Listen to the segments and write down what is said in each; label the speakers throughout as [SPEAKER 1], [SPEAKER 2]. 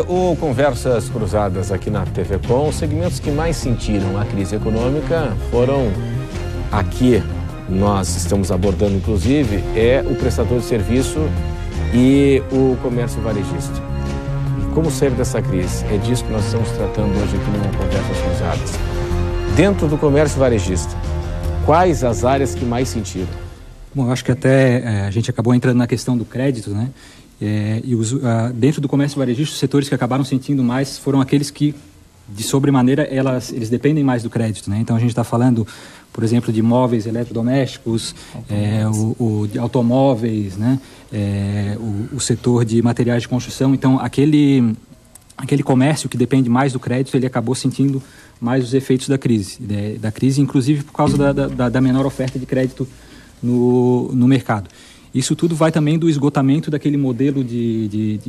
[SPEAKER 1] O Conversas Cruzadas aqui na TV Com. Os segmentos que mais sentiram a crise econômica foram aqui, nós estamos abordando inclusive, é o prestador de serviço e o comércio varejista. E como sair dessa crise? É disso que nós estamos tratando hoje aqui no Conversas Cruzadas. Dentro do comércio varejista, quais as áreas que mais sentiram?
[SPEAKER 2] Bom, eu acho que até a gente acabou entrando na questão do crédito, né? Dentro do comércio varejista, os setores que acabaram sentindo mais foram aqueles que, de sobremaneira, eles dependem mais do crédito, né? Então, a gente está falando, por exemplo, de móveis eletrodomésticos, de automóveis, né? O setor de materiais de construção. Então, aquele comércio que depende mais do crédito, ele acabou sentindo mais os efeitos da crise, inclusive por causa da menor oferta de crédito no mercado. Isso tudo vai também do esgotamento daquele modelo de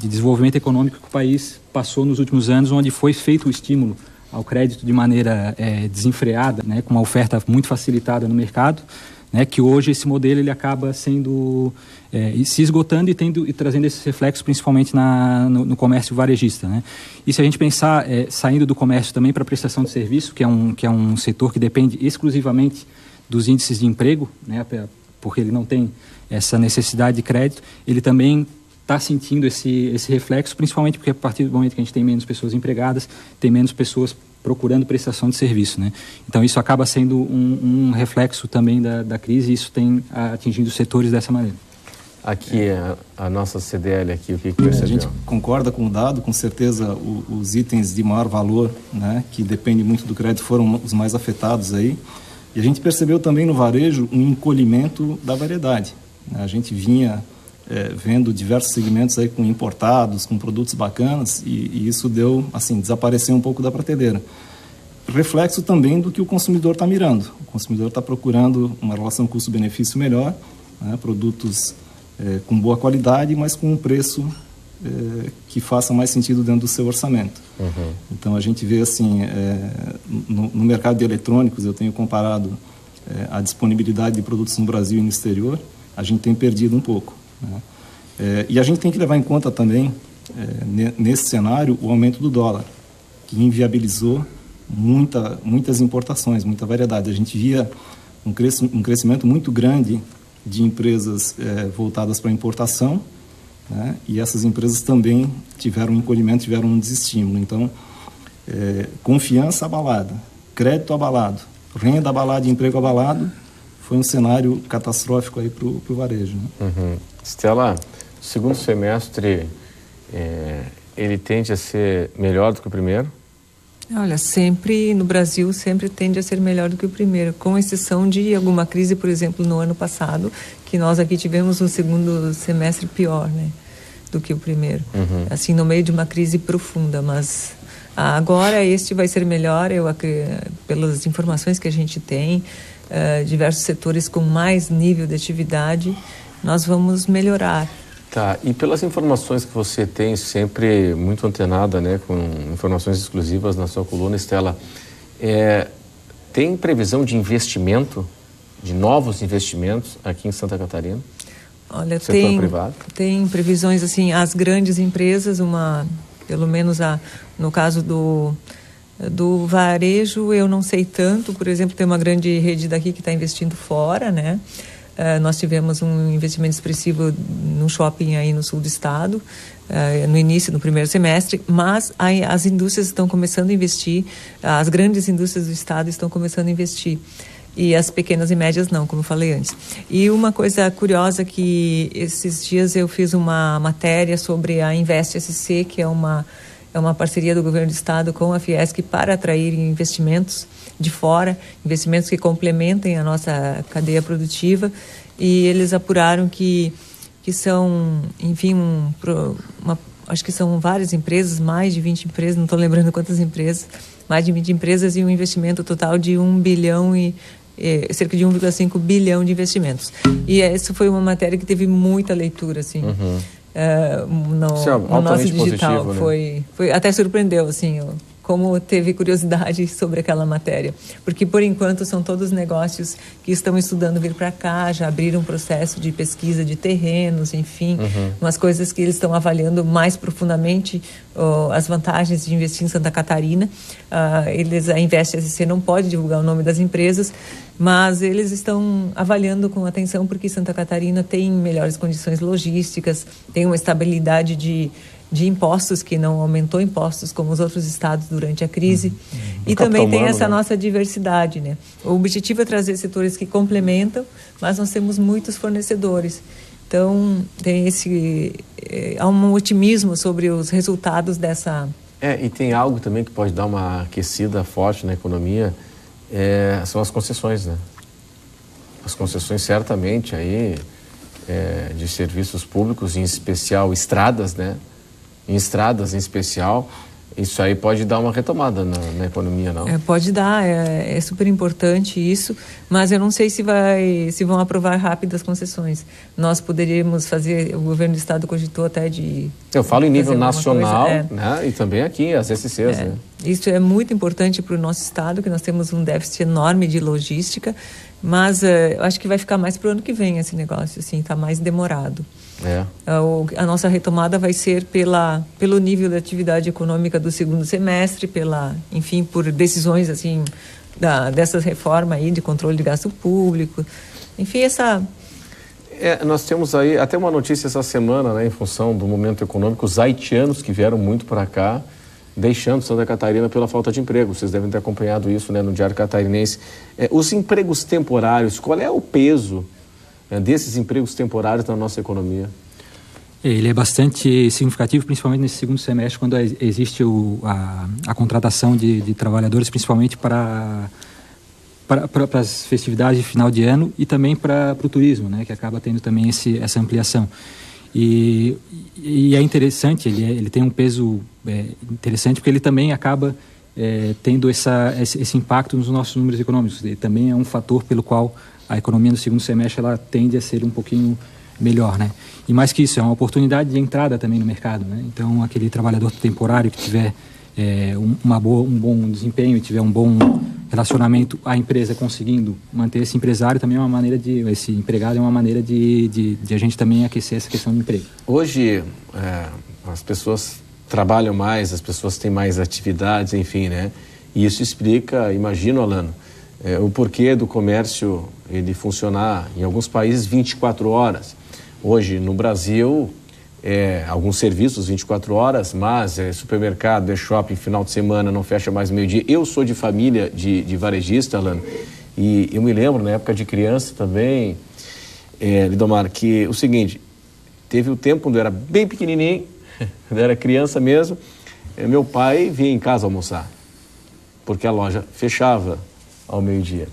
[SPEAKER 2] desenvolvimento econômico que o país passou nos últimos anos, onde foi feito o estímulo ao crédito de maneira desenfreada, né, com uma oferta muito facilitada no mercado, né, que hoje esse modelo ele acaba sendo se esgotando e trazendo esses reflexos principalmente no comércio varejista, né? E se a gente pensar saindo do comércio também para a prestação de serviço, que é um setor que depende exclusivamente dos índices de emprego, né, porque ele não tem essa necessidade de crédito, ele também está sentindo esse reflexo, principalmente porque a partir do momento que a gente tem menos pessoas empregadas, tem menos pessoas procurando prestação de serviço, né? Então isso acaba sendo um reflexo também da crise, e isso tem atingido os setores dessa maneira.
[SPEAKER 3] Aqui, a nossa CDL aqui, o que percebeu?
[SPEAKER 4] A gente concorda com o dado, com certeza os itens de maior valor, né, que dependem muito do crédito, foram os mais afetados aí. E a gente percebeu também no varejo um encolhimento da variedade. A gente vinha vendo diversos segmentos aí com importados, com produtos bacanas, e isso desapareceu um pouco da prateleira. Reflexo também do que o consumidor está mirando. O consumidor está procurando uma relação custo-benefício melhor, né, produtos com boa qualidade, mas com um preço que faça mais sentido dentro do seu orçamento. Uhum. Então a gente vê assim, no mercado de eletrônicos, eu tenho comparado a disponibilidade de produtos no Brasil e no exterior, a gente tem perdido um pouco, né? E a gente tem que levar em conta também, nesse cenário, o aumento do dólar, que inviabilizou muitas importações, muita variedade. A gente via um crescimento muito grande de empresas voltadas para a importação, né? E essas empresas também tiveram um encolhimento, tiveram um desestímulo. Então, confiança abalada, crédito abalado, renda abalada e emprego abalado, foi um cenário catastrófico aí para o varejo, né?
[SPEAKER 3] Uhum. Stella, o segundo semestre, ele tende a ser melhor do que o primeiro?
[SPEAKER 5] Olha, sempre no Brasil, sempre tende a ser melhor do que o primeiro, com exceção de alguma crise, por exemplo, no ano passado, que nós aqui tivemos um segundo semestre pior, né, do que o primeiro. Uhum. Assim, no meio de uma crise profunda, mas agora este vai ser melhor, pelas informações que a gente tem, diversos setores com mais nível de atividade, nós vamos melhorar.
[SPEAKER 3] Tá, e pelas informações que você tem, sempre muito antenada, né, com informações exclusivas na sua coluna, Stella, tem previsão de investimento, de novos investimentos aqui em Santa Catarina?
[SPEAKER 5] Olha,
[SPEAKER 3] setor privado?
[SPEAKER 5] Tem previsões, assim, as grandes empresas, pelo menos no caso do varejo, eu não sei tanto. Por exemplo, tem uma grande rede daqui que está investindo fora, né? Nós tivemos um investimento expressivo no shopping aí no sul do estado, no primeiro semestre, mas as indústrias estão começando a investir, as grandes indústrias do estado estão começando a investir, e as pequenas e médias não, como eu falei antes. E uma coisa curiosa, que esses dias eu fiz uma matéria sobre a Invest SC, que é uma parceria do governo do estado com a Fiesc para atrair investimentos de fora, investimentos que complementem a nossa cadeia produtiva, e eles apuraram que são, enfim, acho que são várias empresas, mais de 20 empresas, não estou lembrando quantas empresas, mais de 20 empresas, e um investimento total de 1 bilhão e cerca de 1,5 bilhão de investimentos. E essa foi uma matéria que teve muita leitura, assim. Uhum. No nosso digital, positivo, né? Foi até surpreendeu, assim, como teve curiosidade sobre aquela matéria. Porque, por enquanto, são todos negócios que estão estudando vir para cá, já abriram um processo de pesquisa de terrenos, enfim, umas coisas que eles estão avaliando mais profundamente, as vantagens de investir em Santa Catarina. A Invest SC não pode divulgar o nome das empresas, mas eles estão avaliando com atenção porque Santa Catarina tem melhores condições logísticas, tem uma estabilidade de impostos, que não aumentou impostos como os outros estados durante a crise. E também tem essa nossa diversidade, né? O objetivo é trazer setores que complementam, mas nós temos muitos fornecedores. Então, tem há um otimismo sobre os resultados dessa...
[SPEAKER 3] E tem algo também que pode dar uma aquecida forte na economia, são as concessões, né? As concessões certamente aí, de serviços públicos, em especial estradas, né? Em estradas em especial, isso aí pode dar uma retomada na economia, não?
[SPEAKER 5] Pode dar, é super importante isso, mas eu não sei se vão aprovar rápido as concessões. Nós poderíamos fazer, o governo do estado cogitou até de...
[SPEAKER 3] Eu falo em nível nacional, né? E também aqui, as SCs, né?
[SPEAKER 5] Isso é muito importante para o nosso estado, que nós temos um déficit enorme de logística, mas eu acho que vai ficar mais para o ano que vem esse negócio, assim, está mais demorado. A nossa retomada vai ser pelo nível da atividade econômica do segundo semestre, enfim, por decisões assim dessas reformas aí de controle de gasto público, enfim,
[SPEAKER 3] nós temos aí até uma notícia essa semana, né, em função do momento econômico, os haitianos que vieram muito para cá, deixando Santa Catarina pela falta de emprego. Vocês devem ter acompanhado isso, né, no Diário Catarinense. Os empregos temporários, qual é o peso desses empregos temporários na nossa economia?
[SPEAKER 2] Ele é bastante significativo, principalmente nesse segundo semestre, quando existe a contratação de trabalhadores, principalmente para as festividades de final de ano e também para o turismo, né, que acaba tendo também essa ampliação. E é interessante, ele tem um peso interessante, porque ele também acaba tendo esse impacto nos nossos números econômicos. Ele também é um fator pelo qual a economia no segundo semestre ela tende a ser um pouquinho melhor, né? E mais que isso, é uma oportunidade de entrada também no mercado, né? Então, aquele trabalhador temporário que tiver um bom desempenho e tiver um bom relacionamento, a empresa conseguindo manter esse empresário também é uma maneira esse empregado é uma maneira de a gente também aquecer essa questão do emprego.
[SPEAKER 3] Hoje, as pessoas trabalham mais, as pessoas têm mais atividades, enfim, né? E isso explica, imagino, Alano, o porquê do comércio ele funcionar em alguns países 24 horas. Hoje, no Brasil, alguns serviços 24 horas, mas supermercado, shopping, final de semana, não fecha mais meio-dia. Eu sou de família de varejista, Alano, e eu me lembro, na época de criança também, Lidomar, que o seguinte, teve o tempo quando eu era bem pequenininho, quando eu era criança mesmo, meu pai vinha em casa almoçar, porque a loja fechava ao meio-dia.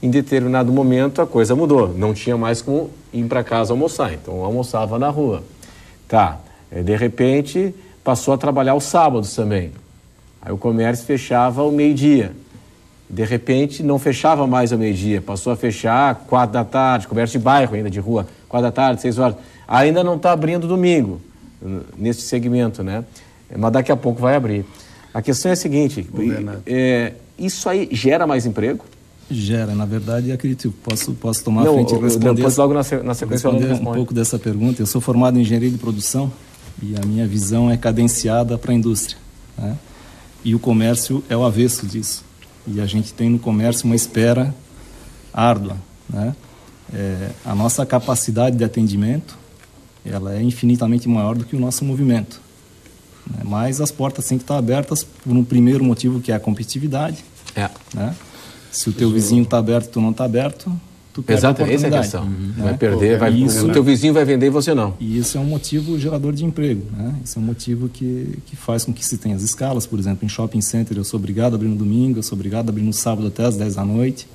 [SPEAKER 3] Em determinado momento a coisa mudou, não tinha mais como ir para casa almoçar, então eu almoçava na rua. De repente passou a trabalhar aos sábados também, aí o comércio fechava ao meio-dia, de repente não fechava mais ao meio-dia, passou a fechar 4 da tarde, comércio de bairro ainda, de rua, 4 da tarde, 6 horas, ainda não está abrindo domingo, nesse segmento, né? Mas daqui a pouco vai abrir. A questão é a seguinte, isso aí gera mais emprego?
[SPEAKER 4] Gera, na verdade, acredito, posso tomar a frente e responder.
[SPEAKER 3] Depois, logo na sequência,
[SPEAKER 4] um pouco dessa pergunta. Eu sou formado em engenharia de produção e a minha visão é cadenciada para a indústria, né? E o comércio é o avesso disso. E a gente tem no comércio uma espera árdua, né? A nossa capacidade de atendimento, ela é infinitamente maior do que o nosso movimento, né? Mas as portas têm que estar abertas por um primeiro motivo, que é a competitividade, né? Se o teu vizinho está aberto e tu não está aberto, tu perde a oportunidade.
[SPEAKER 3] Essa é a questão. Né? Vai perder, o teu vizinho vai vender e você não.
[SPEAKER 4] E isso é um motivo gerador de emprego, né? Isso é um motivo que faz com que se tenha as escalas. Por exemplo, em shopping center eu sou obrigado a abrir no domingo, eu sou obrigado a abrir no sábado até às 10 da noite.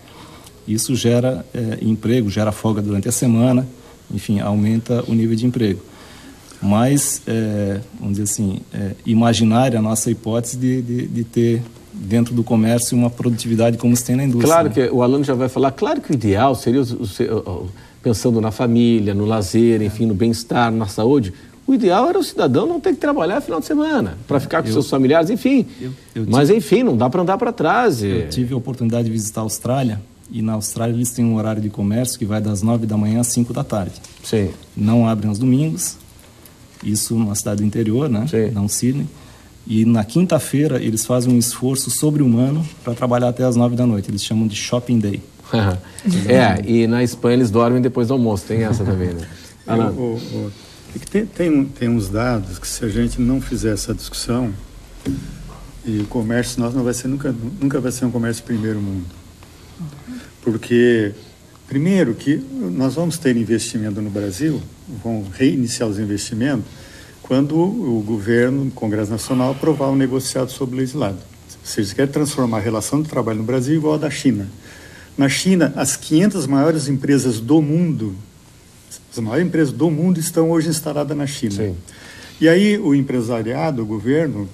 [SPEAKER 4] Isso gera emprego, gera folga durante a semana, enfim, aumenta o nível de emprego. Mas, vamos dizer assim, imaginária a nossa hipótese de ter dentro do comércio uma produtividade como se tem na indústria.
[SPEAKER 3] Claro, né? Que o Alano já vai falar, claro que o ideal seria, pensando na família, no lazer, enfim, no bem-estar, na saúde,
[SPEAKER 1] O ideal era o cidadão não ter que trabalhar no final de semana, para ficar com seus familiares, enfim. Mas, enfim, não dá para andar para trás.
[SPEAKER 4] Eu tive a oportunidade de visitar a Austrália, e na Austrália eles têm um horário de comércio que vai das 9 da manhã às 5 da tarde.
[SPEAKER 1] Sim.
[SPEAKER 4] Não abrem aos domingos, isso numa cidade do interior, né?
[SPEAKER 1] Sim.
[SPEAKER 4] Não Sydney. E na quinta-feira eles fazem um esforço sobre-humano para trabalhar até às 9 da noite. Eles chamam de shopping day.
[SPEAKER 1] E na Espanha eles dormem depois do almoço, tem essa também, né?
[SPEAKER 6] Tem uns dados que, se a gente não fizer essa discussão, e o comércio nosso não vai ser nunca vai ser um comércio de primeiro mundo. Porque, primeiro, que nós vamos ter investimento no Brasil, vão reiniciar os investimentos, quando o governo, o Congresso Nacional, aprovar um negociado sobre o legislado. Ou seja, quer transformar a relação de trabalho no Brasil igual a da China. Na China, as 500 maiores empresas do mundo, as maiores empresas do mundo estão hoje instaladas na China.
[SPEAKER 1] Sim.
[SPEAKER 6] E aí o empresariado, o governo,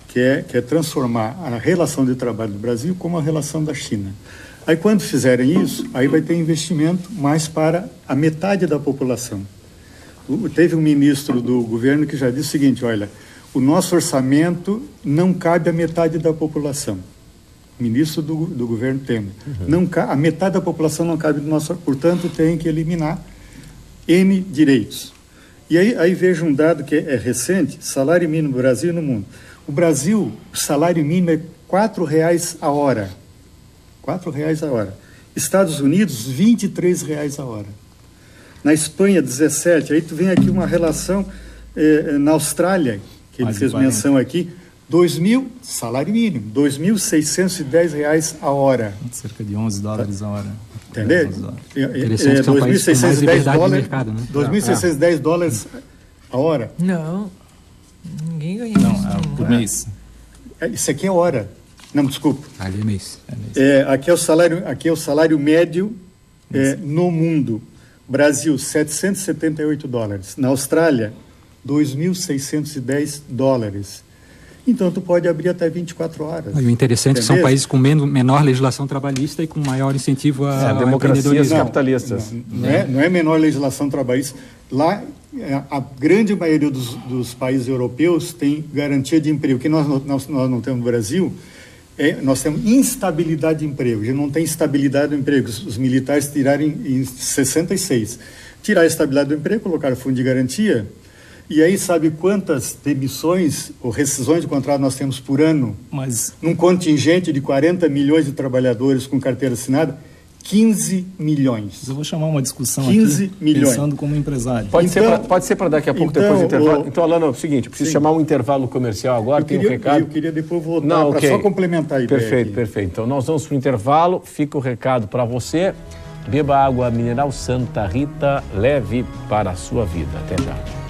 [SPEAKER 6] quer transformar a relação de trabalho do Brasil como a relação da China. Aí quando fizerem isso, aí vai ter investimento mais para a metade da população. Teve um ministro do governo que já disse o seguinte, olha, o nosso orçamento não cabe à metade da população. Ministro do governo Temer. A metade da população não cabe no nosso, portanto tem que eliminar N direitos. E aí veja um dado que é recente, salário mínimo no Brasil e no mundo. O Brasil, o salário mínimo é R$4 a hora. R$4 a hora. Estados Unidos, R$23 a hora. Na Espanha, 17. Aí tu vem aqui uma relação na Austrália, que ele fez menção aqui, salário mínimo, R$2.610 a hora.
[SPEAKER 4] Cerca de $11 a hora.
[SPEAKER 6] Entendeu?
[SPEAKER 2] Interessante que é um país com mais liberdade de mercado, né?
[SPEAKER 6] $2.610 a hora.
[SPEAKER 5] Não, ninguém ganha
[SPEAKER 4] Não,
[SPEAKER 5] isso.
[SPEAKER 4] por mês.
[SPEAKER 6] Isso aqui é hora. Não, desculpa.
[SPEAKER 2] Ali é mês.
[SPEAKER 6] Aqui é o salário médio no mundo. Brasil, $778. Na Austrália, $2.610. Então, tu pode abrir até 24 horas.
[SPEAKER 2] E o interessante é que são países com menor legislação trabalhista e com maior incentivo a
[SPEAKER 1] democracias capitalistas.
[SPEAKER 6] Não é menor legislação trabalhista. Lá, a grande maioria dos países europeus tem garantia de emprego. O que nós não temos no Brasil, nós temos instabilidade de emprego. A gente não tem estabilidade do emprego. Os militares tiraram em 66. Tirar a estabilidade do emprego, colocaram fundo de garantia. E aí, sabe quantas demissões ou rescisões de contrato nós temos por ano?
[SPEAKER 4] Mas
[SPEAKER 6] num contingente de 40 milhões de trabalhadores com carteira assinada, 15 milhões.
[SPEAKER 4] eu vou chamar uma discussão
[SPEAKER 6] 15
[SPEAKER 4] aqui,
[SPEAKER 6] milhões.
[SPEAKER 4] pensando como empresário.
[SPEAKER 1] Pode ser para daqui a pouco, depois do intervalo. Então, Alano, é o seguinte, preciso chamar um intervalo comercial agora, tem um recado.
[SPEAKER 6] Eu queria depois voltar para só complementar a ideia.
[SPEAKER 1] Perfeito. Então, nós vamos para o intervalo, fica o recado para você. Beba água mineral Santa Rita, leve para a sua vida. Até já.